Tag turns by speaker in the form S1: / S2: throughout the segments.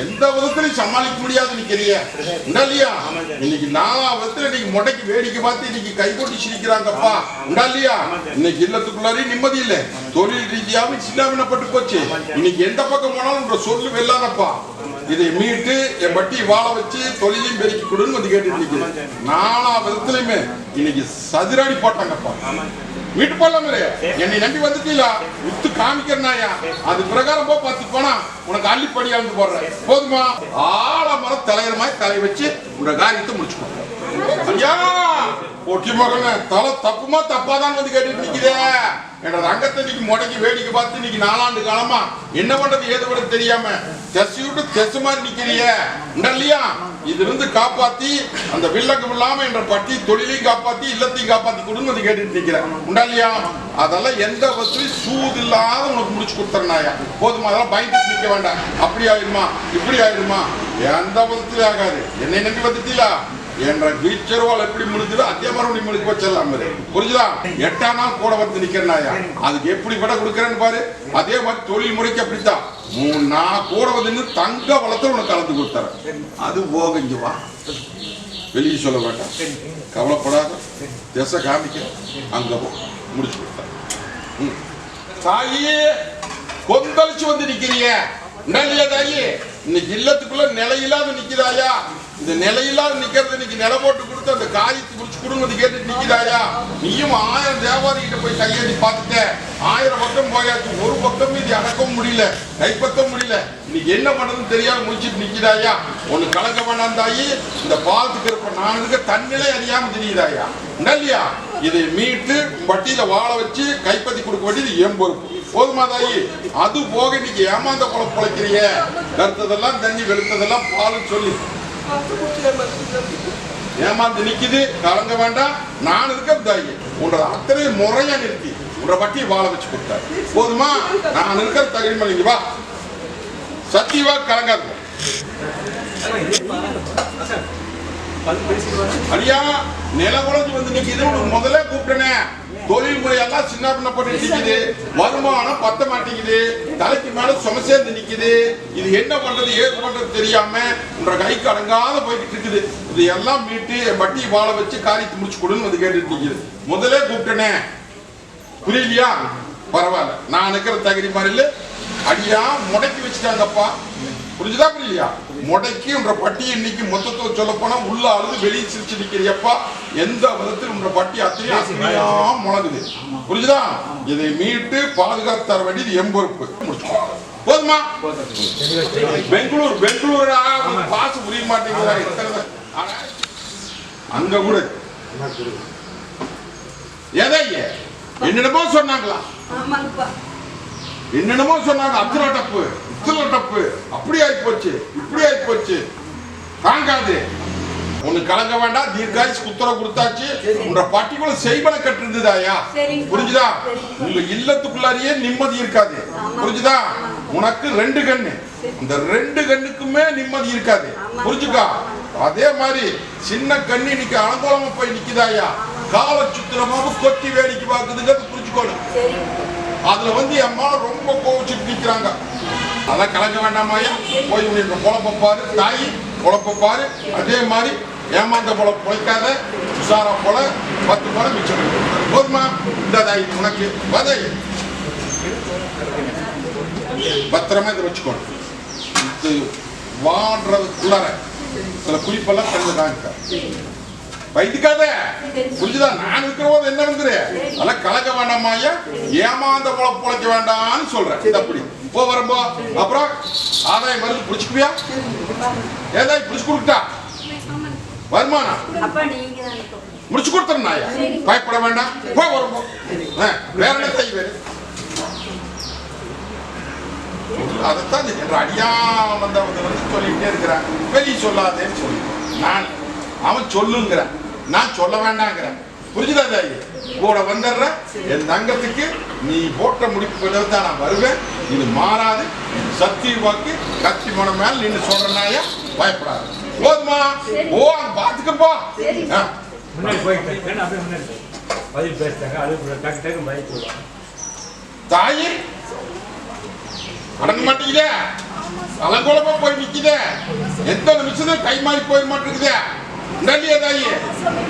S1: எந்த விதத்திலையும் சமாளிக்க முடியாது நிக்கிறியா இல்லையா? இன்னைக்கு நாலா விதத்துல இன்னைக்கு முட்டைக்கு வேடிக்கை பார்த்து இன்னைக்கு கை கொட்டி சிரிக்கிறாங்கப்பா இல்லையா? இன்னைக்கு இல்லத்துக்குள்ளாரையும் நிம்மதி இல்லை, தொழில் ரீதியாகவும் சின்னாவினப்பட்டு போச்சு. இன்னைக்கு எந்த பக்கம் போனாலும் சொல்லு வெல்லாதப்பா. இதை மீட்டு என் பட்டி வாழ வச்சு தொழிலையும் பெருக்கி கொடுன்னு வந்து கேட்டு இன்னைக்கு நாலா விதத்திலையுமே இன்னைக்கு சதுராடி போட்டாங்கப்பா. வீட்டு போடலாம் என்னை நம்பி வந்துட்டீங்களா? வித்து காமிக்கிறனாயா அது பிரகாரம் போ பார்த்து போனா உனக்கு அள்ளிப்படி ஆண்டு போடுறேன் போதுமா? ஆலமர தலைவர் மாதிரி தலை வச்சு உங்க காரியத்தை முடிச்சுக்கோ. ஐயா ஒட்டி மகன தலை தப்புமா தப்பாதான் வந்து கேட்டுட்டு நிக்குதே. என்ற ரங்கத்தை இன்னைக்கு முடக்கி வேடிக்கை பார்த்து இன்னைக்கு 4 ஆண்டு காலமா என்ன பண்றது ஏது பண்றது தெரியாம தெசு விட்டு தெசு மாதிரி நிக்கிறிய இல்லையா? இதுல இருந்து காப்பாத்தி அந்த வில்லங்கம் இல்லாம என்ற பட்டி தொழிலையும் காப்பாத்தி இல்லத்தையும் காப்பாத்தி கொடுன்னு வந்து கேட்டுட்டு நிக்கிறேன் இல்லையா? அதெல்லாம் எந்த வசதியும் சூது இல்லாத உனக்கு முடிச்சு கொடுத்துறனாயா போதுமா? அதெல்லாம் பயந்துட்டு நிக்க வேண்டாம். அப்படி ஆயிடுமா இப்படி ஆயிடுமா எந்த வசதியும் ஆகாது. என்னை நம்பி வந்துட்டீங்களா? என்ற வீச்சருவால் எப்படி முடிஞ்சதோ அதே மாதிரி முடிச்சு வச்சிடலாம். புரிஞ்சுதா? 8 நாள் கூட வந்து நிக்கிறனாயா அதுக்கு எப்படி விட கொடுக்குறேன்னு பாரு. அதே மாதிரி தொழில் முறைக்கு அப்படித்தான் 3 நாள் கூட வந்து தங்க வளத்துல உனக்கு கலந்து கொடுத்துறேன். அது போகஞ்சு வா, வெளியே சொல்ல வேண்டாம், கவலைப்படாத, திசை காமிக்க அங்க போ முடிச்சு கொடுத்தேன். தாயே கொந்தளிச்சு வந்து நிக்கிறிய இல்லையா தாயி? இன்னைக்கு இல்லத்துக்குள்ள நிலையில்லாத நிக்கிறாயா? இந்த நிலையில்லாத நிக்கிறது இன்னைக்கு நில போட்டு கொடுத்து அந்த காரியத்தை முடிச்சு கொடுங்க கேட்டுட்டு நிக்கிறாயா? நீயும் 1000 வியாபாரி கிட்ட போய் கையெழுதி பார்த்துட்ட. 1000 பக்கம் போயாச்சு, ஒரு பக்கம் இது அடக்கவும் முடியல, கைப்பற்ற முடியல. இன்னைக்கு என்ன பண்றதுன்னு தெரியாம முடிச்சுட்டு நிக்கிறாயா? ஒண்ணு கலக்க வேண்டாம் தாயி. இந்த பாலத்துக்கு இருப்ப நான் இருக்க தன்னிலை அறியாம தெரியுதாயா இல்லையா? இதை மீட்டு வட்டியில வாழ வச்சு கைப்பற்றி கொடுக்க வேண்டியது என் பொறுப்பு போதுமா தாயி? அது போக இன்னைக்கு ஏமாந்த பொழைக்கிறிய கருத்ததெல்லாம் தண்ணி வெளுத்ததெல்லாம் பாலுன்னு சொல்லி ஏமாந்து நிக்குது. கலங்க வேண்டாம், நான் இருக்க தாயி. உன்னோட அத்தனை முறையா நிறுத்தி உன்னோட வட்டியை வாழ வச்சு கொடுத்தாரு போதுமா? நான் இருக்கிற தகுதி நீங்க வா, சத்தியவா கலங்காது. அடியா நில குழஞ்சு வந்து நிக்குது. முதல்ல கூப்பிட்டனே தொழில் முறையெல்லாம் சின்ன பின்ன போட்டு நிக்குது, வருமானம் பத்த மாட்டேங்குது, தலைக்கு மேல சும சேர்ந்து நிக்குது. இது என்ன பண்றது ஏது பண்றது தெரியாம உன்ற கைக்கு அடங்காத போய்கிட்டு இருக்குது. இது எல்லாம் மீட்டு வட்டி வாழ வச்சு காரியத்தை முடிச்சு கொடுன்னு வந்து கேட்டுட்டு நிக்குது. முதல்ல கூப்பிட்டனே புரியலையா? பரவாயில்ல, நான் இருக்கிற தகுதி மாதிரி இல்லை. அடியா முடக்கி வச்சுட்டாங்கப்பா. புரிஞ்சுதா புரியலையா? முடக்கி உன்ற பட்டியை இன்னைக்கு மொத்தத்தை சொல்ல போனா உள்ள அழுது வெளியே சிரிச்சு நிக்கிறியப்பா. எந்த விதத்தில் உன்ற பட்டி அத்தனையும் முழங்குது. புரிஞ்சுதா? இதை மீட்டு பாதுகாத்து தர வேண்டியது என் பொறுப்பு. போதுமா? பெங்களூர் பாசு புரிய மாட்டேங்குது. அங்க கூட எதைய என்னென்னமோ சொன்னாங்களா? என்னென்னமோ சொன்னாங்க. அத்தனை டப்பு தப்பு, அப்படி ஆகி போச்சு இப்படி ஆகி போச்சு. தாங்காது. ஒண்ணு கலங்க வேண்டாம், தீர்காயுசு உத்தரவு கொடுத்தாச்சு. உன்ற பட்டிக்குள்ள செய்வன கட்டு இருந்ததாயா? புரிஞ்சுதா? உங்க இல்லத்துக்குள்ளாரியே நிம்மதி இருக்காது. புரிஞ்சுதா? உனக்கு 2 கண்ணு, இந்த 2 கண்ணுக்குமே நிம்மதி இருக்காது. புரிஞ்சுக்கா? அதே மாதிரி சின்ன கண்ணு இன்னைக்கு அலங்கோலமா போய் நிக்குதாயா? கால சுத்திரமாக கொட்டி வேடிக்கை பார்க்குதுங்கிறது புரிஞ்சுக்கோணும். அதுல வந்து அம்மா ரொம்ப கோவிச்சுட்டு நிக்கிறாங்க. அதான் கலங்க வேண்டாமாயா? போய் உன்னை பொழப்ப பாரு தாயி, பொழப்ப பாரு. அதே மாதிரி ஏமாந்த போல பொழைக்காத, உஷாரா போல 10 போல மிச்சம் போதுமா? இந்த தாயி உனக்கு வதை பத்திரமா இதை வச்சுக்கணும். இது வாடுறதுக்குள்ளார சில குறிப்பெல்லாம் தெரிஞ்சு காமிக்க வைத்துக்காத. புரிஞ்சுதா? நான் இருக்கிற போது என்ன வந்துரு அதெல்லாம் கலக்க வேண்டாமாயா? ஏமாந்த போல பொழைக்க வேண்டாம்னு சொல்றேன். இது அப்படி போ வரும்போ. அப்புறம் ஆதாயம் மருந்து பிடிச்சுக்குவியா? ஏதாய் பிடிச்சு கொடுத்தா வருமானம் முடிச்சு கொடுத்துறேன் நாயா. பயப்பட வேண்டாம், போ வரும்போ. வேற என்ன செய்வேன்? அதைத்தான் அடியா வந்தவங்க வந்து சொல்லிக்கிட்டே இருக்கிறான். வெளியே சொல்லாதேன்னு சொல்லி நான் அவன் சொல்லுங்கிறேன், நான் சொல்ல வேண்டாங்கிறேன். புரிஞ்சுதா தாயி? கூட வந்துடுற என் தங்கத்துக்கு நீ போட்ட முடிப்பு தான் நான் வருவேன். இது மாறாது. சத்திய வாக்கு கத்தி மனம் மேல நின்று சொல்றனாயா பயப்படாது. போதுமா? ஓ பாத்துக்கப்பா.
S2: முன்னாடி போயிட்டு அப்படியே முன்னாடி பதில் பேசிட்டாங்க. அது டக்கு டக்கு பதில் சொல்லுவாங்க.
S1: தாயி அடங்க மாட்டேங்குதே, அலங்கோலமா போய் நிக்குதே, எந்த நிமிஷத்துல கை மாறி போய் மாட்டேங்குதே. நன்றியா தாயி?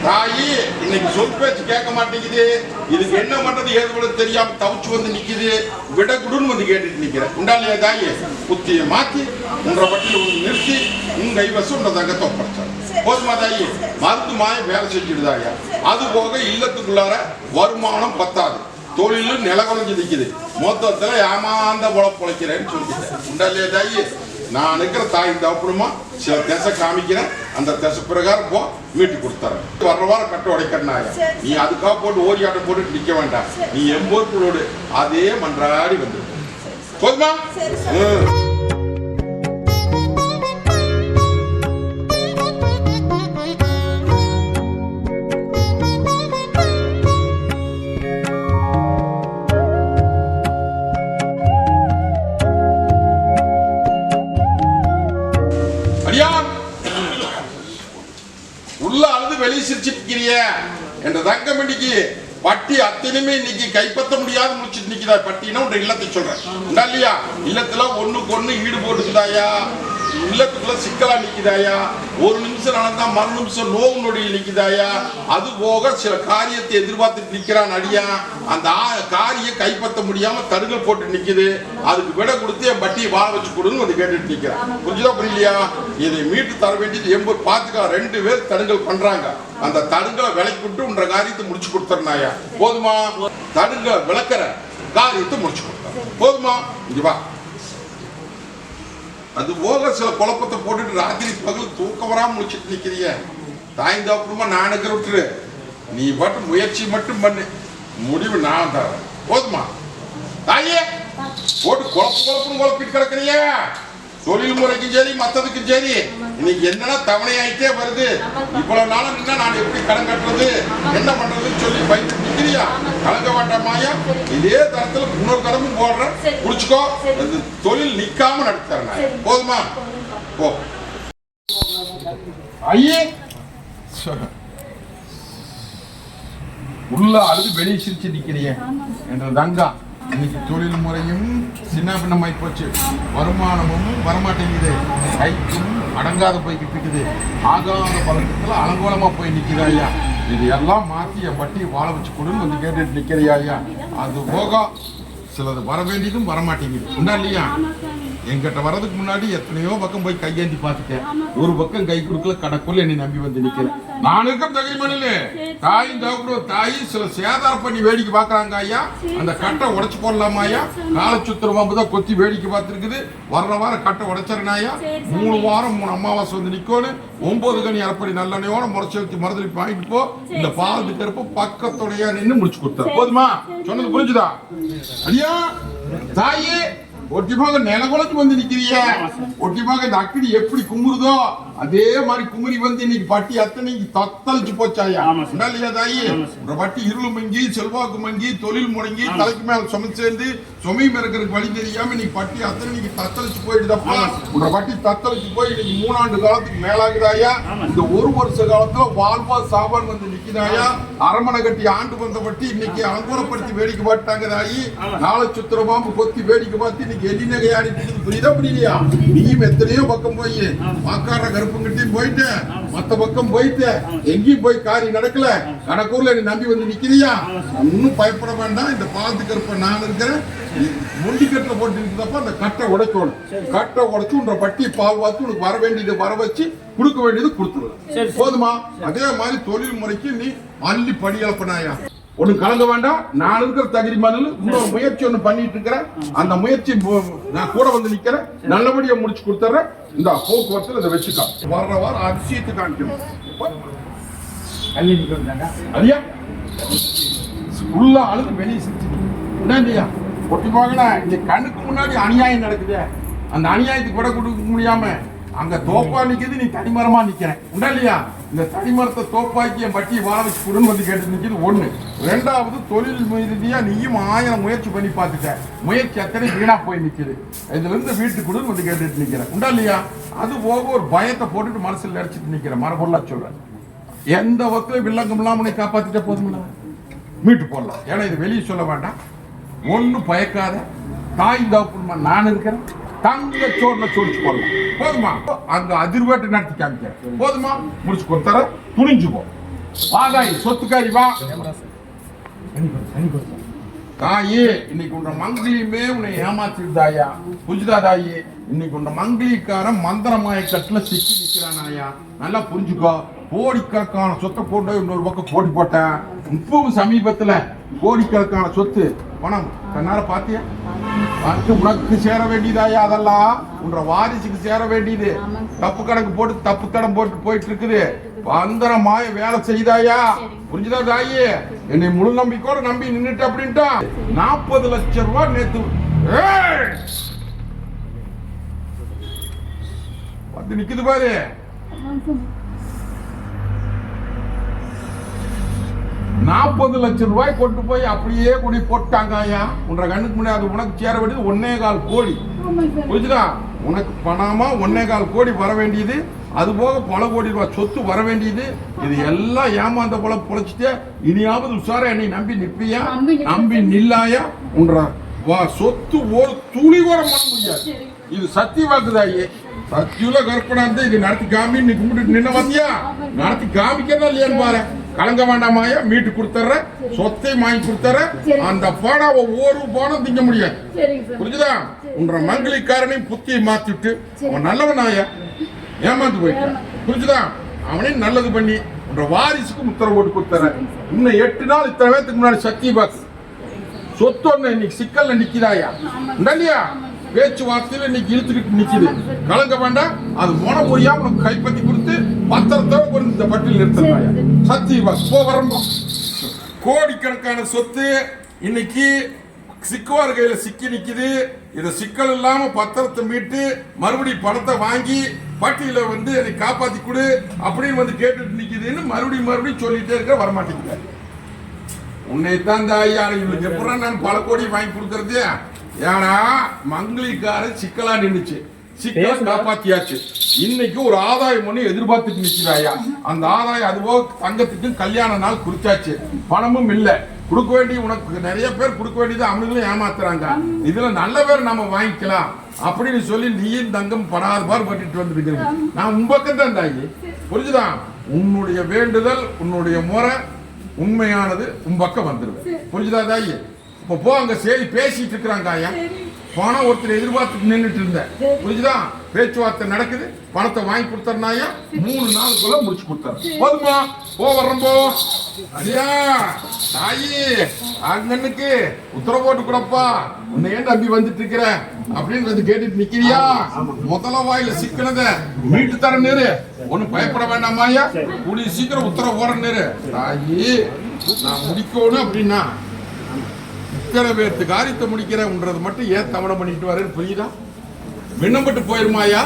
S1: தாயி இன்னைக்கு சொல் பேச்சு கேட்க மாட்டேங்குது. இதுக்கு என்ன பண்றது ஏது பண்ண தெரியாம தவிச்சு வந்து நிக்குது. விடகுடுன்னு வந்து கேட்டுட்டு நிக்கிறேன். உண்டாலியா தாயி? புத்திய மாத்தி உன்ற பட்டியல ஒன்று நிறுத்தி உன் கைவசம் உன்ற தங்கத்தை ஒப்படைச்சாங்க. போதுமா தாயி? மருந்து மாயம் வேலை செஞ்சுடுதாயா. அது போக இல்லத்துக்குள்ளார வருமானம் பத்தாது, தொழிலும் நிலகுலைஞ்சு நிக்குது. மொத்தத்துல ஏமாந்த பொழைக்கிறேன்னு சொல்லிட்டேன். உண்டாலியா தாயி? நான் இருக்கிற தாய் தகப்பனுமா சில திசை காமிக்கிறேன். அந்த திசை பிரகாரம் போ மீட்டு கொடுத்துறேன். வர்ற வாரம் கட்ட உடைக்கிறனாயா. நீ அதுக்காக போட்டு ஓரியாட்டம் போட்டு நிக்க வேண்டாம். நீ எம்போர்களோடு அதே மன்றாடி வந்து போதுமா? உள்ள அழுது வெளியே சிரிச்சிருக்கிறிய என்ற தங்கம் இன்னைக்கு பட்டி அத்தனையுமே இன்னைக்கு கைப்பற்ற முடியாது முடிச்சுட்டு நிக்குதா. பட்டினா உன்ற இல்லத்தை சொல்றேன். இல்லையா? இல்லத்துல ஒண்ணுக்கு ஒண்ணு ஈடு போட்டுக்குதாயா. இல்லத்துக்குள்ள சிக்கலா நிக்குதாயா. ஒரு நிமிஷம் நடந்தா மறு நிமிஷம் நோவு நொடியில் நிக்குதாயா. அது போக சில காரியத்தை எதிர்பார்த்துட்டு நிக்கிறான் அடியா. அந்த காரியம் கைப்பற்ற முடியாம தடுகள் போட்டு நிக்குது. அதுக்கு விட கொடுத்து என் பட்டியை வாழ வச்சு கொடுன்னு வந்து கேட்டுட்டு நிக்கிறேன். புரிஞ்சுதா புரியலையா? இதை மீட்டு தர வேண்டியது எம்பது பாத்துக்கா. 2 பேர் தடுங்கள் பண்றாங்க. அந்த தடுங்களை விலைக்கு விட்டு உன்ற காரியத்தை முடிச்சு கொடுத்துறனாயா. போதுமா? தடுங்களை விளக்குற காரியத்தை முடிச்சு கொடுத்த போதுமா? இங்க வா. அது போக சில குழப்பத்தை போட்டுட்டு ராத்திரி பகல் தூக்கம் வராம முடிச்சுட்டு நிக்கிறிய. தாய்ந்த அப்புறமா நான் இருக்கிற விட்டுரு. நீ பாட்டு முயற்சி மட்டும் பண்ணு, முடிவு நான் தரேன். போதுமா? தாயே போட்டு குழப்பம் குழப்பிட்டு கிடக்குறிய. தொழில் முறைக்கும் சரி மற்றதுக்கும் சரி இன்னைக்கு என்னன்னா தவணையாயிட்டே வருது. இவ்வளவு நாளும் நின்னா நான் எப்படி கடன் கட்டுறது என்ன பண்றதுன்னு சொல்லி பயந்து நிக்கிறியா. கலங்க வேண்டாமாயா. இதே தரத்துல இன்னொரு கடமும் போடுறேன். குடிச்சுக்கோ. தொழில் நிக்காம நடத்துறேன். போதுமா? போ. ஐயே உள்ள அழுது வெளியே சிரிச்சு நிக்கிறிய என்ற தங்கா. இன்னைக்கு தொழில் முறையும் சின்ன பின்னமாய் போச்சு. வருமானமும் வரமாட்டேங்குது. கைக்கும் அடங்காத போய்கிட்டு இருக்குது. ஆகாத பழக்கத்துல அலங்கோலமா போய் நிக்கிறாயா. இது எல்லாம் மாத்தி என் பட்டி வாழ வச்சு கொடுன்னு வந்து கேட்டுட்டு நிக்கிறியா. அது போக சிலது வர வேண்டியதும் வரமாட்டேங்குது. உண்டா இல்லையா? எங்கிட்ட வர்றதுக்கு முன்னாடி எத்தனையோ பக்கம் போய் கையேந்தி பார்த்துட்டேன். ஒரு பக்கம் கை கொடுக்கல. கடக்குள்ள என்னை நம்பி வந்து நிக்கிறேன். நான் இருக்க தகை மண்ணில தாயும் தகப்பட தாயி சில சேதாரம் பண்ணி வேடிக்கை பாக்குறாங்க ஐயா. அந்த கட்டை உடைச்சு போடலாமா ஐயா? காலை சுத்திரமாதான் கொத்தி வேடிக்கை பார்த்துருக்குது. வர்ற வாரம் கட்டை உடைச்சிருனாயா. 3 வாரம் 3 அமாவாசை வந்து நிக்கணும். 9 கனி அரைப்படி நல்லெண்ணையோட முறைச்சி வச்சு மறுதளிப்பு வாங்கிட்டு போ. இந்த பால் கருப்பு பக்கத்துடைய நின்று முடிச்சு கொடுத்தாரு. போதுமா? சொன்னது புரிஞ்சுதா? ஐயா தாயே ஒட்டிமாக நிலகுலைச்சு வந்து நிக்கிறிய. ஒட்டிமாக இந்த அக்கினி எப்படி குமுறுதோ அதே மாதிரி குமுறி வந்து இன்னைக்கு பட்டி அத்தனைக்கு தத்தளிச்சு போச்சாயா. இல்லையா தாயி? ஒரு பட்டி இருள் மங்கி செல்வாக்கு மங்கி தொழில் முடங்கி தலைக்கு மேல சுமந்து சுமையும் இருக்கிறதுக்கு வழி தெரியாம இன்னைக்கு பட்டி அத்தனைக்கு தத்தளிச்சு போயிடுதப்பா. உங்க பட்டி தத்தளிச்சு போய் இன்னைக்கு 3 ஆண்டு காலத்துக்கு மேலாகுதாயா. இந்த 1 வருஷ காலத்துல வாழ்வா சாபான் வந்து நிக்குதாயா. அரமனை கட்டி ஆண்டு வந்த பட்டி இன்னைக்கு அலங்கோலப்படுத்தி வேடிக்கை பார்த்தாங்க தாயி. நாளை சுத்திரமாம்பு கொத்தி வேடிக்கை பார்த்து எலி நகையாடிட்டு புரியுதா புரியலையா? நீயும் எத்தனையோ பக்கம் போய் வாக்கார கருப்புங்கிட்டையும் போயிட்டு மத்த பக்கம் போயிட்டு எங்கேயும் போய் காரியம் நடக்கல. கணக்கூர்ல நீ நம்பி வந்து நிக்கிறியா. இன்னும் பயப்பட வேண்டாம். இந்த பாலத்து கருப்பை நான் இருக்கிறேன். முண்டி கட்டில போட்டு இருக்கிறப்ப அந்த கட்டை உடைக்கணும். கட்டை உடைச்சு உன்ற பட்டி பால் பார்த்து உனக்கு வர வேண்டியது வர வச்சு கொடுக்க வேண்டியது கொடுத்துடலாம். போதுமா? அதே மாதிரி தொழில் முறைக்கு நீ அள்ளி படி இழப்பனாயா. ஒண்ணு கலங்க வேண்டாம். நான் இருக்கிற தகுதி மண்ணில் இன்னொரு முயற்சி ஒண்ணு பண்ணிட்டு இருக்கிறேன். அந்த முயற்சி நான் கூட வந்து நிக்கிறேன். நல்லபடியா முடிச்சு கொடுத்துறேன். இந்த போக்குவரத்துல இதை வச்சுக்கா. வர்ற வாரம் அதிசயத்தை காமிக்கணும். ஐயா உள்ள அழுது வெளியே சிரிச்சு ஒட்டி போகல. இங்க கண்ணுக்கு முன்னாடி அநியாயம் நடக்குது. அந்த அநியாயத்துக்கு விட கொடுக்க முடியாம அங்க தோப்பா நிக்குது, நீ தனிமரமா நிக்கிறேன் உண்டா இல்லையா? இந்த தனிமரத்தை தோப்பாக்கி என் பட்டி வாழ வச்சு கொடுன்னு வந்து கேட்டு நிக்குது ஒண்ணு. ரெண்டாவது தொழில் ரீதியா நீயும் 1000 முயற்சி பண்ணி பார்த்துட்ட, முயற்சி அத்தனை வீணா போய் நிக்குது. இதுல இருந்து வீட்டுக்கு கொடுன்னு வந்து கேட்டுட்டு நிக்கிறேன் உண்டா இல்லையா? அது போக ஒரு பயத்தை போட்டுட்டு மனசுல நினைச்சிட்டு நிக்கிறேன். மரபொருளா சொல்றேன், எந்த வகையில வில்லங்கம் இல்லாம உன்னை காப்பாத்திட்ட போதும்ல, மீட்டு போடலாம். ஏன்னா இது வெளியே சொல்ல வேண்டாம். ஒன்னும் பயக்காத, தாய் தகப்பன்மா நான் இருக்கிறேன், தங்க சோறுல சோடிச்சு போடலாம் போதுமா? அங்க அதிர்வேட்டை நடத்தி காமிக்கிறேன் போதுமா? முடிச்சு கொடுத்தார துணிஞ்சுப்போ. வாதாயி சொத்துக்காரி வா. தாயி இன்னைக்கு உன்ற மங்கிலியுமே உன்னை ஏமாத்திருந்தாயா? புரிஞ்சுதா தாயி? இன்னைக்கு உன்ற மங்கிலிக்காரன் மந்திரமாய கட்டுல சிக்கி நிக்கிறானாயா? நல்லா புரிஞ்சுக்கோ. கோடிக்கணக்கான சொத்தை போட்டு இன்னொரு பக்கம் போட்டி போட்டேன். இப்பவும் சமீபத்துல கோடிக்கணக்கான சொத்து பணம் கண்ணார பாத்தியா? உனக்கு சேர வேண்டியதாயா? அதெல்லாம் உன்ற வாரிசுக்கு சேர வேண்டியது. தப்பு கணக்கு போட்டு தப்பு தடம் போட்டு போயிட்டு இருக்குது. மந்திரமாய வேலை செய்தாயா? புரிஞ்சுதா தாயி? என்னை முழு நம்பிக்கையோட நம்பி நின்னுட்டு அப்படின்ட்டா 40 லட்சம் ரூபாய் நேத்து வந்து நிக்குது பாரு. $40 லட்சம் கொண்டு போய் அப்படியே கொண்டு போட்டாங்க ஐயா. உன்ற கண்ணுக்கு முன்னாடி அது உனக்கு சேர வேண்டியது 1.25 கோடி. புரிஞ்சுதா? உனக்கு பணமா 1.25 கோடி வர வேண்டியது. அது போக பல கோடி ரூபாய் சொத்து வர வேண்டியது. இது எல்லாம் ஏமாந்த போல பொழைச்சிட்டே இனியாவது உஷாரா என்னை நம்பி நிற்பியா? நம்பி நில்லாயா? உன்ற சொத்து ஒரு துளி கூட பண்ண முடியாது. இது சத்திய வாக்குதாயி. சத்தியுல கற்பனை இருந்து இது நடத்தி காமி நீ கும்பிட்டு நின்ன வந்தியா? நடத்தி காமிக்கிறதா இல்லையான்னு பாரு. கலங்க வேண்டாமாயா? மீட்டு கொடுத்துற, சொத்தை வாங்கி கொடுத்துற. அந்த பாடம் ஒவ்வொரு பாடம் திங்க முடியாது. புரிஞ்சுதா? உன்ற மங்களிக்காரனையும் புத்தியை மாத்திட்டு அவன் நல்லவனாயா ஏமாந்து போயிட்டான். புரிஞ்சுதா? அவனையும் நல்லது பண்ணி உன்ற வாரிசுக்கு உத்தரவு போட்டு கொடுத்துற. இன்னும் 8 நாள் இத்தனை பேத்துக்கு முன்னாடி சத்திய பாக்ஸ் சொத்து ஒண்ணு இன்னைக்கு சிக்கல்ல நிக்குதாயா? இல்லையா? பேச்சுவார்த்தையில இன்னைக்கு இழுத்துக்கிட்டு நிக்குது. கலங்க வேண்டாம். அது மொன பொய்யா உனக்கு கைப்பற்றி கொடுத்து பத்திரத்தை ஒரு இந்த பட்டியல் நிறுத்தினாயா? சத்தியமா போகிறோம். கோடிக்கணக்கான சொத்து இன்னைக்கு சிக்குவார் கையில சிக்கி நிக்குது. இதை சிக்கல் இல்லாம பத்திரத்தை மீட்டு மறுபடியும் பணத்தை வாங்கி பட்டியல வந்து என்னை காப்பாத்தி கொடு அப்படின்னு வந்து கேட்டுட்டு நிக்குதுன்னு மறுபடியும் சொல்லிட்டே இருக்க. வரமாட்டேங்குது. உன்னைத்தான் தாயா இவங்களுக்கு எப்பறம் நான் பல கோடி வாங்கி கொடுக்கறது. ஏன்னா மங்களிக்காரன் சிக்கலா நின்றுச்சு, சிக்கலா காப்பாத்தியாச்சு. இன்னைக்கு ஒரு ஆதாயம் ஒண்ணு எதிர்பார்த்துட்டு நிக்கிறாயா? அந்த ஆதாயம் அதுவோ தங்கத்துக்கு கல்யாண நாள் குறிச்சாச்சு. பணமும் இல்ல கொடுக்க வேண்டிய. உனக்கு நிறைய பேர் கொடுக்க வேண்டியது அவங்களும் ஏமாத்துறாங்க. இதுல நல்ல பேர் நம்ம வாங்கிக்கலாம் அப்படின்னு சொல்லி நீயும் தங்கம் படாத பார் பட்டுட்டு வந்துருக்கீங்க. நான் உன் பக்கம் தான் தாயி. புரிஞ்சுதா? உன்னுடைய வேண்டுதல் உன்னுடைய முறை உண்மையானது உன் பக்கம் வந்துருவேன். புரிஞ்சுதா தாயி? இப்போ போ, அங்க சரி பேசிட்டு இருக்கிறாங்க ஐயா. பணம் ஒருத்தர் எதிர்பார்த்துட்டு நின்றுட்டு இருந்தேன். புரிஞ்சுதா? பேச்சுவார்த்தை நடக்குது. பணத்தை வாங்கி கொடுத்தா 3 நாளுக்குள்ள முடிச்சு கொடுத்தாரு. போதுமா? போ வர்றம்போ. ஐயா தாயி அண்ணனுக்கு உத்தரவு போட்டு கூடப்பா. உன்னை ஏன் நம்பி வந்துட்டு இருக்கிற அப்படின்னு வந்து கேட்டுட்டு நிக்கிறியா? முதல வாயில சிக்கனத மீட்டு தர நேரு. ஒன்னும் பயப்பட வேண்டாமாயா? கூடிய சீக்கிரம் உத்தரவு போற நேரு. தாயி நான் முடிக்கணும் அப்படின்னா இத்தனை பேர்த்து காரியத்தை முடிக்கிறேன்ன்றது மட்டும் ஏன் தவணை பண்ணிட்டு வரேன்னு புரியுதா? விண்ணப்பட்டு போயிருமாயா?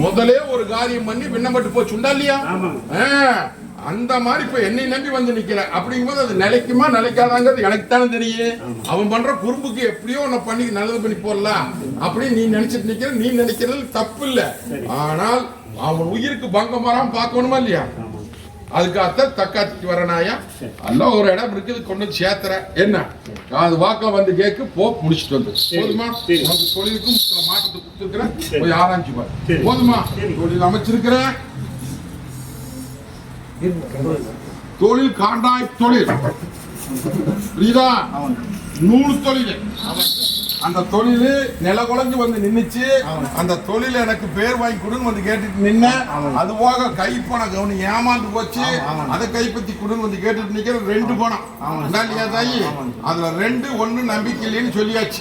S1: முதலே ஒரு காரியம் பண்ணி விண்ணப்பட்டு போச்சு உண்டா இல்லையா? அந்த மாதிரி இப்ப என்னை நம்பி வந்து நிக்கிற அப்படிங்கும்போது அது நிலைக்குமா நிலைக்காதாங்கிறது எனக்கு தானே தெரியும். அவன் பண்ற குறும்புக்கு எப்படியோ உன்னை பண்ணி நல்லது பண்ணி போடலாம் அப்படின்னு நீ நினைச்சிட்டு நிக்கிற. நீ நினைக்கிறது தப்பு இல்லை. ஆனால் அவன் உயிருக்கு பங்கம் வராம பார்க்கணுமா இல்லையா? அதுக்காகத்தான் தக்காத்திக்கு வரனாயா? எல்லாம் ஒரு இடம் இருக்குது, கொண்டு வந்து சேர்த்துற. என்ன அது வாக்கில் வந்து கேக்கு போ, முடிச்சுட்டு வந்து போதுமா? உனக்கு தொழிலுக்கும் சில மாற்றத்தை கொடுத்துருக்கிறேன், போய் ஆராய்ச்சி பாரு. போதுமா? தொழில் அமைச்சிருக்கிறேன். தொழில் காண்டாய் தொழில் புரியுதா? நூல் தொழில். அந்த தொழில் நில குலைஞ்சு வந்து நின்னுச்சு. அந்த தொழில் எனக்கு பேர் வாங்கி கொடுன்னு வந்து கேட்டுட்டு நின்ன. அது போக கைப்பணம் கவனி ஏமாந்து போச்சு. அதை கைப்பற்றி கொடுன்னு வந்து கேட்டுட்டு நிக்கிற. 2 பணம் இல்லையா தாயி? அதுல 2 1 நம்பிக்கை இல்லைன்னு சொல்லியாச்சு.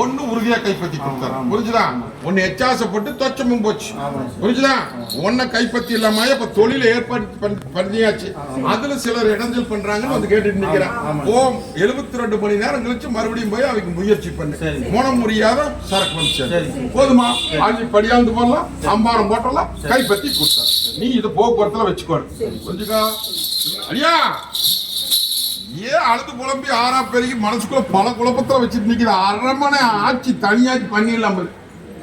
S1: 1 உறுதியா கைப்பற்றி கொடுத்தாரு. புரிஞ்சுதா? 1 எச்சாசப்பட்டு தொச்சமும் போச்சு. புரிஞ்சுதா? 1 கைப்பற்றி இல்லாம இப்ப தொழில ஏற்பாடு பண்ணியாச்சு. அதுல சிலர் இடைஞ்சல் பண்றாங்கன்னு வந்து கேட்டுட்டு நிக்கிறேன். 72 மணி நேரம் கழிச்சு மறுபடியும் போய் அவங்க முயற்சி பண்ணு. மனம் முடியாத சரக்கு வந்து
S3: சரி.
S1: சேரும். போதுமா? அள்ளி படியாந்து போடலாம், அம்பாரம் போட்டலாம், கைப்பற்றி கொடுத்தாரு. நீ இது போக்குவரத்துல வச்சுக்கோ. கொஞ்சக்கா ஐயா ஏன் அழுது புலம்பி ஆறா பெருகி மனசுக்குள்ள பல குழப்பத்துல வச்சுட்டு நிக்கிற அரமனை ஆட்சி தனியாச்சு பண்ணிடலாம்.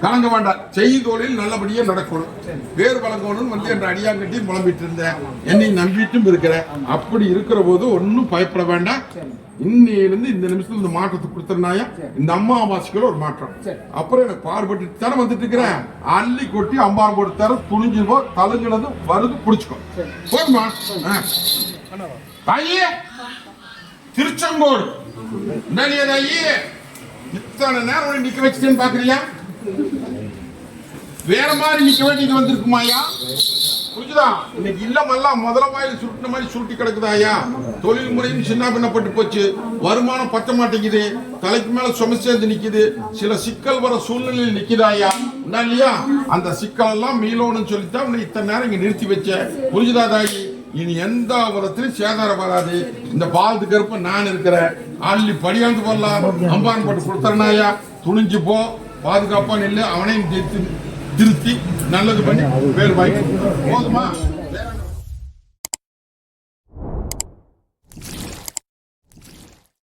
S1: கலங்க வேண்டாம். செய்தொழில் நல்லபடியா நடக்கணும், வேறு வழங்கணும் வந்து என்ற அடியாங்கட்டி புலம்பிட்டு இருந்தேன். என்னை நம்பிட்டும் இருக்கிறேன். அப்படி இருக்கிற போது ஒன்னும் பயப்பட வேண்டாம். இன்னையிலிருந்து இந்த நிமிஷத்துல இந்த மாற்றத்தை கொடுத்துருந்தாயா, இந்த அம்மாவாசைக்குள்ள ஒரு மாற்றம். அப்புறம் எனக்கு பார்பட்டு தானே வந்துட்டு இருக்கிறேன். அள்ளி கொட்டி அம்பாரம் போட்டு தர துணிஞ்சு போ, தழுங்கினது வருது புடிச்சுக்கோ. போதுமா? தாயே திருச்செங்கோடு தாயி இத்தனை நேரம் நிக்க வச்சுட்டேன்னு பாக்குறியா? வேற மாதிரி நிக்க வேண்டியது வந்திருக்குமாயா? புரிஞ்சுதா? இன்னைக்கு இல்லமெல்லாம் முதல வாயில் சுருட்டின மாதிரி சுருட்டி கிடக்குதாயா? தொழில் முறையும் சின்ன பின்னப்பட்டு போச்சு, வருமானம் பத்த மாட்டேங்குது, தலைக்கு மேல சுமை சேர்ந்து நிக்குது, சில சிக்கல் வர சூழ்நிலையில் நிக்குதாயா? இல்லையா? அந்த சிக்கல் எல்லாம் மீளோன்னு சொல்லித்தான் உன்னை இத்தனை நேரம் இங்க நிறுத்தி வச்ச. புரிஞ்சுதா தாயி? இனி எந்த விதத்திலும் சேதாரம் வராது. இந்த பாலத்து கருப்ப நான் இருக்கிறேன். அள்ளி படியாந்து போடலாம், அம்பான் போட்டு கொடுத்தனாயா, துணிஞ்சு போ, பாதுகாப்பா நில்லு, அவனையும் திருத்தி நல்லது பண்ணி வேறு வாய்ப்பு. போதுமா?